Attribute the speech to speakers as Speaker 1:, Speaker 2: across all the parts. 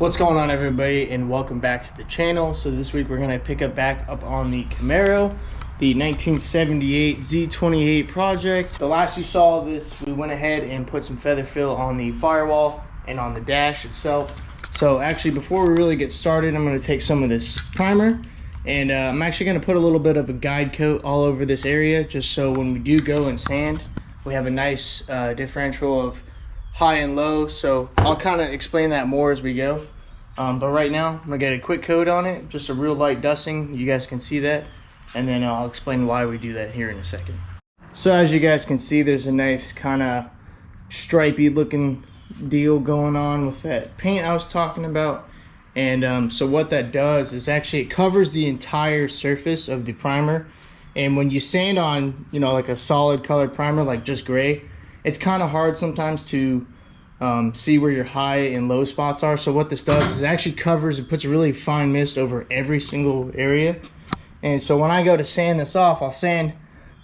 Speaker 1: What's going on, everybody, and welcome back to the channel. So this week we're going to pick up back up on the Camaro, the 1978 Z2H8 project. The last you saw of this, we went ahead and put some feather fill on the firewall and on the dash itself. So actually, before we really get started, I'm going to take some of this primer and I'm actually going to put a little bit of a guide coat all over this area, just so when we do go and sand, we have a nice differential of high and low. So I'll kind of explain that more as we go, but right now I'm gonna get a quick coat on it, just a real light dusting. You guys can see that, and then I'll explain why we do that here in a second. So as you guys can see, there's a nice kind of stripy looking deal going on with that paint I was talking about. And so what that does is actually it covers the entire surface of the primer. And when you sand on, you know, like a solid colored primer, like just gray, it's kind of hard sometimes to see where your high and low spots are. So what this does is it actually covers, it puts a really fine mist over every single area. And so when I go to sand this off, I'll sand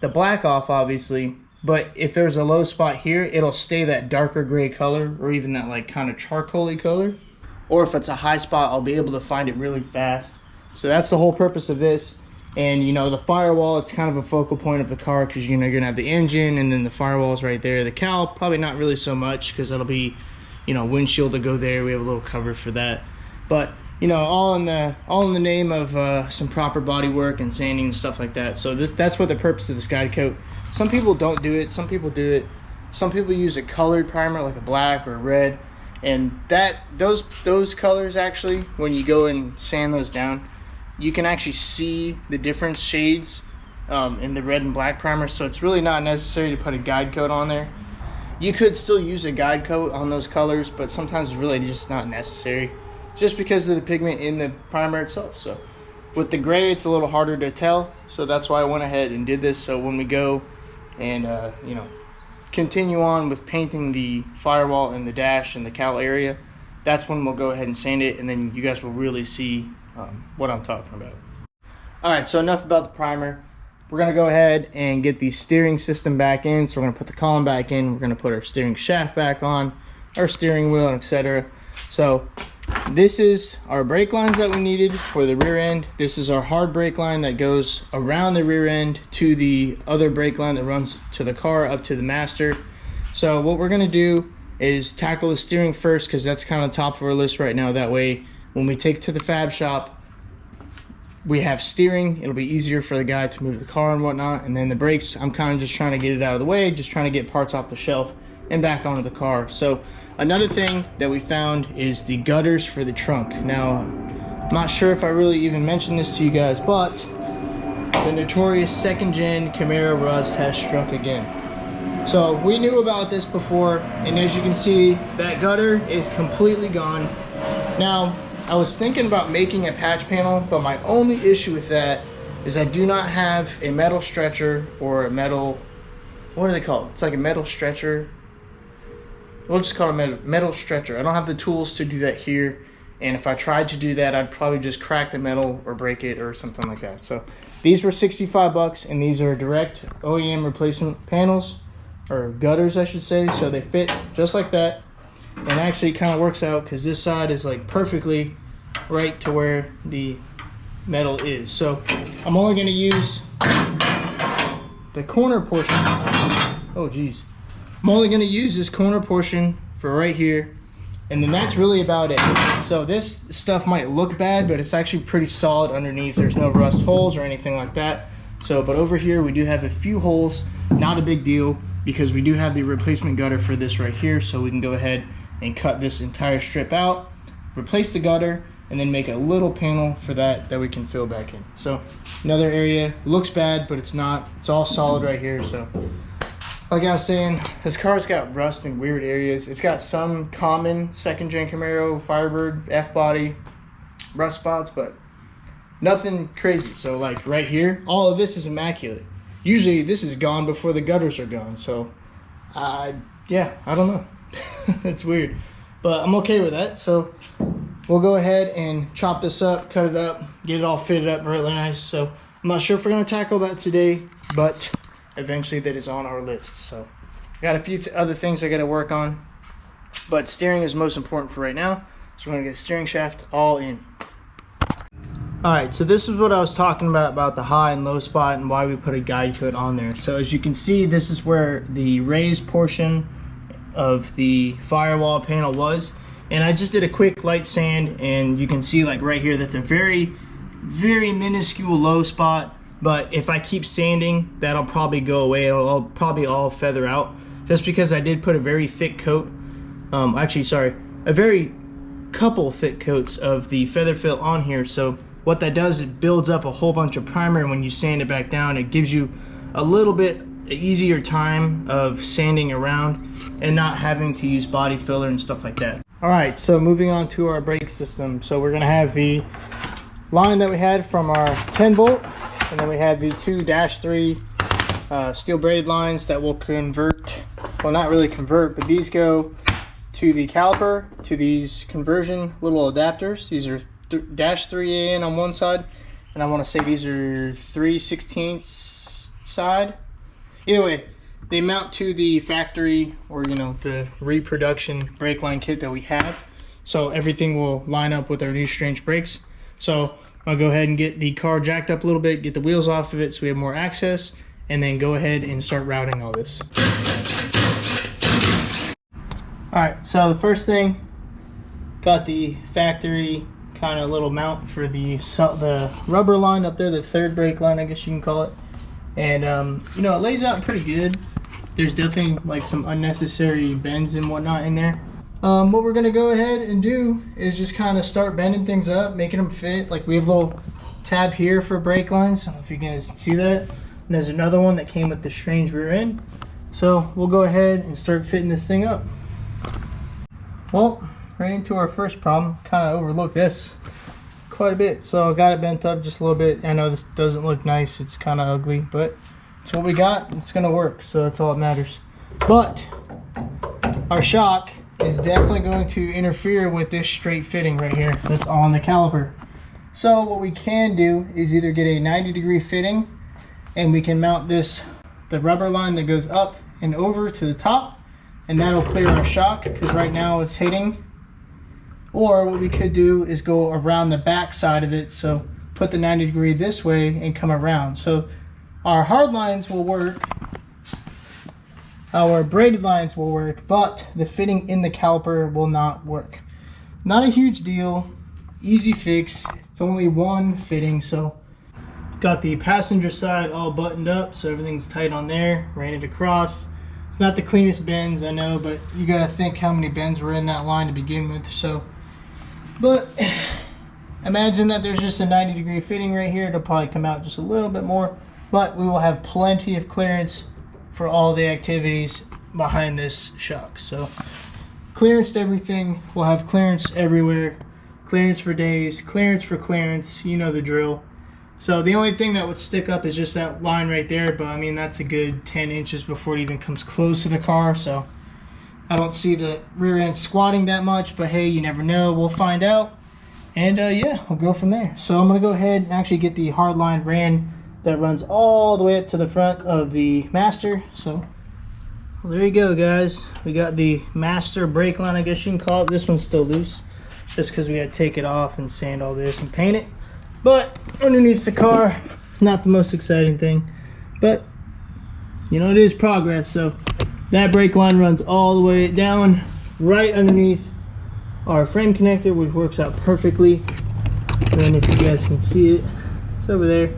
Speaker 1: the black off, obviously, but if there's a low spot here, it'll stay that darker gray color, or even that like kind of charcoaly color. Or if it's a high spot, I'll be able to find it really fast. So that's the whole purpose of this. And you know, the firewall, it's kind of a focal point of the car, because you know, you're gonna have the engine and then the firewall's right there. The cowl, probably not really so much, because that'll be, you know, windshield to go there. We have a little cover for that. But you know, all in the name of some proper body work and sanding and stuff like that. So that's what the purpose of this guide coat. Some people don't do it, some people do it. Some people use a colored primer like a black or a red, and those colors, actually, when you go and sand those down, you can actually see the different shades in the red and black primer. So it's really not necessary to put a guide coat on there. You could still use a guide coat on those colors, but sometimes it's really just not necessary, just because of the pigment in the primer itself. So with the gray, it's a little harder to tell, so that's why I went ahead and did this. So when we go and you know, continue on with painting the firewall and the dash and the cowl area, that's when we'll go ahead and sand it, and then you guys will really see what I'm talking about. Alright, so enough about the primer. We're going to go ahead and get the steering system back in. So we're going to put the column back in, we're going to put our steering shaft back on, our steering wheel, etc. So this is our brake lines that we needed for the rear end. This is our hard brake line that goes around the rear end to the other brake line that runs to the car up to the master. So what we're going to do is tackle the steering first, because that's kind of top of our list right now. That way when we take it to the fab shop, we have steering. It'll be easier for the guy to move the car and whatnot. And then the brakes, I'm kind of just trying to get it out of the way, just trying to get parts off the shelf and back onto the car. So another thing that we found is the gutters for the trunk. Now, I'm not sure if I really even mentioned this to you guys, but the notorious second gen Camaro rust has struck again. So we knew about this before, and as you can see, that gutter is completely gone. Now, I was thinking about making a patch panel, but my only issue with that is I do not have a metal stretcher or a metal, what are they called? It's like a metal stretcher. We'll just call it a metal stretcher. I don't have the tools to do that here, and if I tried to do that, I'd probably just crack the metal or break it or something like that. So these were 65 bucks, and these are direct OEM replacement panels, or gutters I should say. So they fit just like that. And actually it kind of works out, because this side is like perfectly right to where the metal is. So I'm only going to use the corner portion. Oh geez. I'm only going to use this corner portion for right here, and then that's really about it. So this stuff might look bad, but it's actually pretty solid underneath. There's no rust holes or anything like that. So, but over here we do have a few holes. Not a big deal, because we do have the replacement gutter for this right here. So we can go ahead and cut this entire strip out, replace the gutter, and then make a little panel for that we can fill back in. So another area, looks bad, but it's not. It's all solid right here. So like I was saying, this car's got rust in weird areas. It's got some common second gen Camaro, Firebird, F-body rust spots, but nothing crazy. So like right here, all of this is immaculate. Usually this is gone before the gutters are gone. So yeah, I don't know. It's weird, but I'm okay with that. So we'll go ahead and chop this up, cut it up, get it all fitted up really nice. So I'm not sure if we're going to tackle that today, but eventually that is on our list. So I got a few other things I got to work on, but steering is most important for right now. So we're gonna get steering shaft all in. All right, so this is what I was talking about the high and low spot and why we put a guide to it on there. So as you can see, this is where the raised portion of the firewall panel was. And I just did a quick light sand, and you can see like right here, that's a very, very minuscule low spot. But if I keep sanding, that'll probably go away. It'll probably all feather out, just because I did put a very thick coat. Actually, sorry, a very couple thick coats of the feather fill on here. So what that does, it builds up a whole bunch of primer, and when you sand it back down, it gives you a little bit easier time of sanding around and not having to use body filler and stuff like that. All right, so moving on to our brake system. So we're gonna have the line that we had from our 10 bolt, and then we have the two -3 steel braided lines that will convert, well, not really convert, but these go to the caliper, to these conversion little adapters. These are -3 AN on one side, and I want to say these are 3/16 side. Either way, they mount to the factory, or the reproduction brake line kit that we have, so everything will line up with our new Strange brakes. So I'll go ahead and get the car jacked up a little bit, get the wheels off of it so we have more access, and then go ahead and start routing all this. All right, so the first thing, got the factory kind of little mount for the rubber line up there, the third brake line, I guess you can call it. And it lays out pretty good. There's definitely like some unnecessary bends and whatnot in there. What we're gonna go ahead and do is just kind of start bending things up, making them fit. Like we have a little tab here for brake lines. I don't know if you guys see that. And there's another one that came with the Strange rear end. So we'll go ahead and start fitting this thing up. Well, right into our first problem. Kind of overlooked this quite a bit, so I got it bent up just a little bit. I know this doesn't look nice, it's kind of ugly, but it's what we got. It's gonna work, so that's all that matters. But our shock is definitely going to interfere with this straight fitting right here that's on the caliper. So what we can do is either get a 90-degree fitting, and we can mount the rubber line that goes up and over to the top, and that'll clear our shock, because right now it's hitting. Or what we could do is go around the back side of it, so put the 90-degree this way and come around. So our hard lines will work, our braided lines will work, but the fitting in the caliper will not work. Not a huge deal, easy fix. It's only one fitting. So got the passenger side all buttoned up, so everything's tight on there. Ran it across. It's not the cleanest bends, I know, but you gotta think how many bends were in that line to begin with. So, but imagine that there's just a 90-degree fitting right here. It'll probably come out just a little bit more, but we will have plenty of clearance for all the activities behind this shock. So clearance to everything. We'll have clearance everywhere. Clearance for days, clearance for clearance, you know the drill. So the only thing that would stick up is just that line right there, but I mean that's a good 10 inches before it even comes close to the car. So I don't see the rear end squatting that much, but hey, you never know. We'll find out, and yeah, we'll go from there. So I'm gonna go ahead and actually get the hard line ran that runs all the way up to the front of the master. So well, there you go, guys. We got the master brake line, I guess you can call it. This one's still loose, just because we had to take it off and sand all this and paint it. But underneath the car, not the most exciting thing, but you know, it is progress. So that brake line runs all the way down right underneath our frame connector, which works out perfectly. And if you guys can see it, it's over there.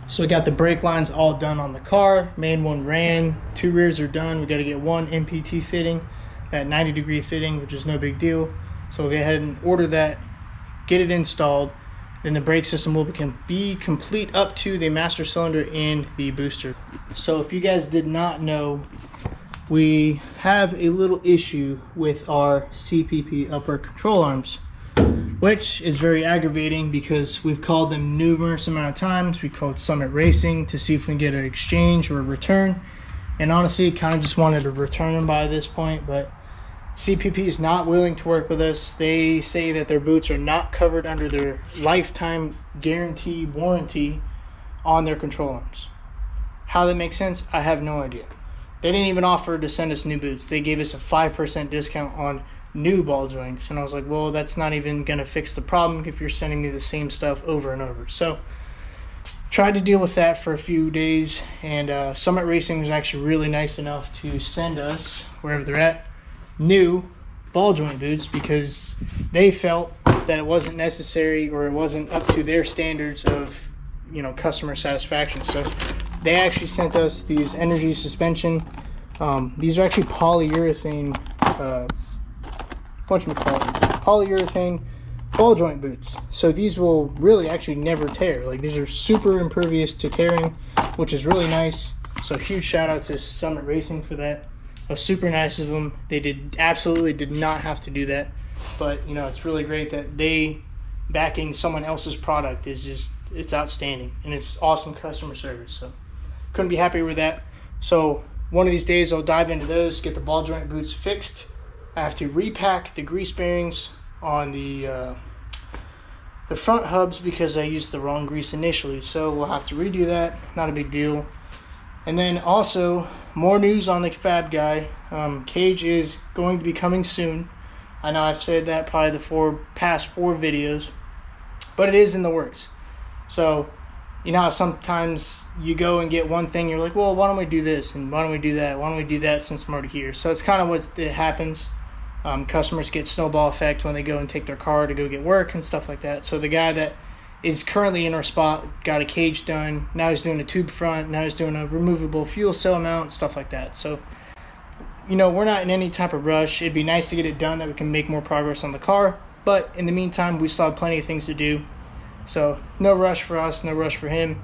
Speaker 1: So we got the brake lines all done on the car. Main one ran, 2 rears are done. We got to get 1 MPT fitting, that 90-degree fitting, which is no big deal. So we'll go ahead and order that, get it installed. Then the brake system will be complete up to the master cylinder and the booster. So if you guys did not know, we have a little issue with our CPP upper control arms, which is very aggravating because we've called them numerous amount of times. We called Summit Racing to see if we can get an exchange or a return, and honestly kind of just wanted to return them by this point, but CPP is not willing to work with us. They say that their boots are not covered under their lifetime guarantee warranty on their control arms. How that makes sense, I have no idea. They didn't even offer to send us new boots. They gave us a 5% discount on new ball joints. And I was like, well, that's not even gonna fix the problem if you're sending me the same stuff over and over. So tried to deal with that for a few days, and Summit Racing was actually really nice enough to send us, wherever they're at, new ball joint boots, because they felt that it wasn't necessary, or it wasn't up to their standards of, you know, customer satisfaction. So they actually sent us these energy suspension. These are actually polyurethane, polyurethane ball joint boots. So these will really actually never tear. Like, these are super impervious to tearing, which is really nice. So huge shout out to Summit Racing for that. It was super nice of them. They absolutely did not have to do that, but you know, it's really great that they backing someone else's product is just, it's outstanding, and it's awesome customer service. So couldn't be happier with that. So one of these days I'll dive into those, get the ball joint boots fixed. I have to repack the grease bearings on the front hubs because I used the wrong grease initially, so we'll have to redo that. Not a big deal. And then also more news on the Fab Guy. Cage is going to be coming soon. I know I've said that probably the past four videos, but it is in the works. So you know how sometimes you go and get one thing, you're like, well, why don't we do this, and why don't we do that, why don't we do that, since I'm already here. So it's kind of what it happens. Customers get snowball effect when they go and take their car to go get work and stuff like that. So the guy that is currently in our spot got a cage done. Now he's doing a tube front. Now he's doing a removable fuel cell mount, stuff like that. So, you know, we're not in any type of rush. It'd be nice to get it done that we can make more progress on the car. But in the meantime, we still have plenty of things to do. So no rush for us, no rush for him.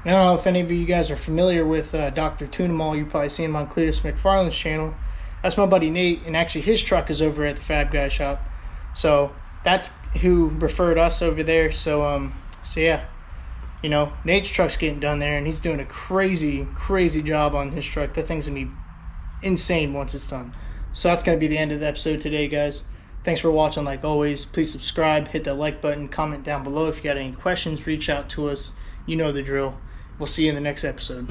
Speaker 1: And I don't know if any of you guys are familiar with Dr.Tunemall. You've probably seen him on Cletus McFarland's channel. That's my buddy Nate, and actually his truck is over at the Fab Guy shop. So that's who referred us over there. So yeah, you know, Nate's truck's getting done there, and he's doing a crazy job on his truck. That thing's gonna be insane once it's done. So that's gonna be the end of the episode today, guys. Thanks for watching. Like always, please subscribe, hit that like button, comment down below if you got any questions, reach out to us. You know the drill. We'll see you in the next episode.